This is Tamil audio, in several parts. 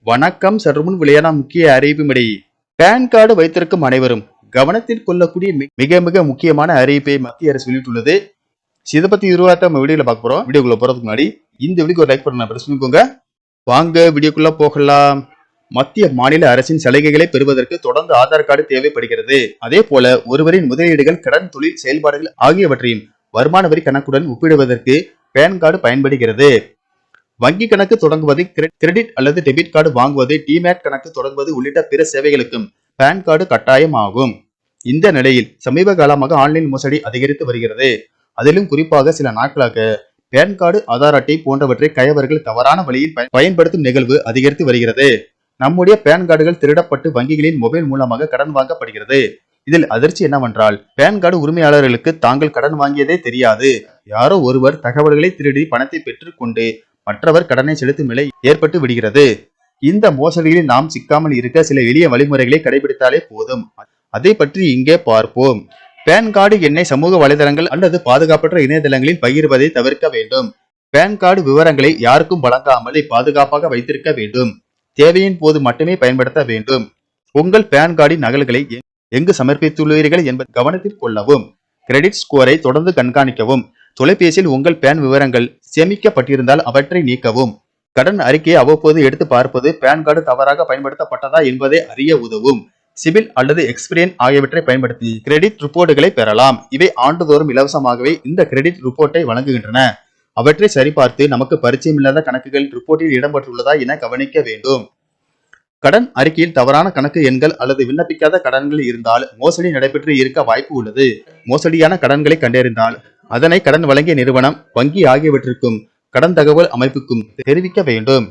வணக்கம். சற்றுமுன் வெளியான முக்கிய அறிவிப்புப்படி பேன் கார்டு வைத்திருக்கும் அனைவரும் கவனத்தில் கொள்ளக்கூடிய மிக மிக முக்கியமான அறிவிப்பை மத்திய அரசு வெளியிட்டுள்ளது. இதை பத்தி நம்ம வீடியோல பார்க்க போறோம். வீடியோக்குள்ள போறதுக்கு முன்னாடி இந்த வீடியோக்கு ஒரு லைக் பண்ண பிரஸ் பண்ணிக்கோங்க. வாங்க வீடியோக்குள்ள போகலாம். மத்திய மாநில அரசின் சலுகைகளை பெறுவதற்கு தொடர்ந்து ஆதார் கார்டு தேவைப்படுகிறது. அதே போல ஒருவரின் முதலீடுகள், கடன், தொழில் செயல்பாடுகள் ஆகியவற்றையும் வருமான வரி கணக்குடன் ஒப்பிடுவதற்கு பேன் கார்டு பயன்படுகிறது. வங்கி கணக்கு தொடங்குவது, கிரெடிட் அல்லது டெபிட் கார்டு வாங்குவது, டிமேட் கணக்கு தொடங்குவது உள்ளிட்ட பிற சேவைகளுக்கும் பேன் கார்டு கட்டாயம் ஆகும். இந்த நிலையில் சமீப காலமாக ஆன்லைன் மோசடி அதிகரித்து வருகிறது. அதிலும் குறிப்பாக சில நாட்களாக பேன் கார்டு, ஆதார் அட்டை போன்றவற்றை கயவர்கள் தவறான வழியில் பயன்படுத்தும் நிகழ்வு அதிகரித்து வருகிறது. நம்முடைய பேன் கார்டுகள் திருடப்பட்டு வங்கிகளின் மொபைல் மூலமாக கடன் வாங்கப்படுகிறது. இதில் அதிர்ச்சி என்னவென்றால், பேன் கார்டு உரிமையாளர்களுக்கு தாங்கள் கடன் வாங்கியதே தெரியாது. யாரோ ஒருவர் தகவல்களை திருடி பணத்தை பெற்றுக் கொண்டு மற்றவர் கடனை செலுத்தும் நிலை ஏற்பட்டு விடுகிறது. இந்த மோசடிகளில் நாம் சிக்காமல் இருக்க சில எளிய வழிமுறைகளை கடைபிடித்தாலே போதும். அதை பற்றி இங்கே பார்ப்போம். பேன் கார்டு எண்ணை சமூக வலைதளங்கள் அல்லது பாதுகாப்பற்ற இணையதளங்களில் பகிர்வதை தவிர்க்க வேண்டும். பேன் கார்டு விவரங்களை யாருக்கும் வழங்காமல் பாதுகாப்பாக வைத்திருக்க வேண்டும். தேவையின் போது மட்டுமே பயன்படுத்த வேண்டும். உங்கள் பேன் கார்டின் நகல்களை எங்கு சமர்ப்பித்துள்ளீர்கள் என்பதை கவனத்தில் கொள்ளவும். கிரெடிட் ஸ்கோரை தொடர்ந்து கண்காணிக்கவும். தொலைபேசியில் உங்கள் பேன் விவரங்கள் சேமிக்கப்பட்டிருந்தால் அவற்றை நீக்கவும். கடன் அறிக்கையை அவ்வப்போது எடுத்து பார்ப்பது பேன் கார்டு தவறாக பயன்படுத்தப்பட்டதா என்பதை அறிய உதவும். சிபில் அல்லது எக்ஸ்பீரியன் ஆகியவற்றை பயன்படுத்தி கிரெடிட் ரிப்போர்ட்டுகளை பெறலாம். இவை ஆண்டுதோறும் இலவசமாகவே இந்த கிரெடிட் ரிப்போர்ட்டை வழங்குகின்றன. அவற்றை சரிபார்த்து நமக்கு பரிச்சயமில்லாத கணக்குகள் ரிப்போர்ட்டில் இடம்பெற்றுள்ளதா என கவனிக்க வேண்டும். கடன் அறிக்கையில் தவறான கணக்கு எண்கள் அல்லது விண்ணப்பிக்காத கடன்கள் இருந்தால் மோசடி நடைபெற்று இருக்க வாய்ப்பு உள்ளது. மோசடியான கடன்களை கண்டறிந்தால் அதனை கடன் வழங்கிய நிறுவனம், வங்கி ஆகியவற்றிற்கும் கடன் தகவல் அமைப்புக்கும் தெரிவிக்க வேண்டும்.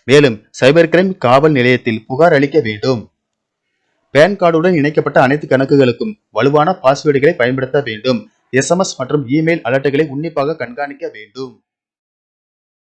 மேலும் சைபர் கிரைம் காவல் நிலையத்தில் புகார் அளிக்க வேண்டும். பேன் கார்டுடன் இணைக்கப்பட்ட அனைத்து கணக்குகளுக்கும் வலுவான பாஸ்வேர்டுகளை பயன்படுத்த வேண்டும். SMS மற்றும் இமெயில் அலர்ட்டுகளை உன்னிப்பாக கண்காணிக்க வேண்டும்.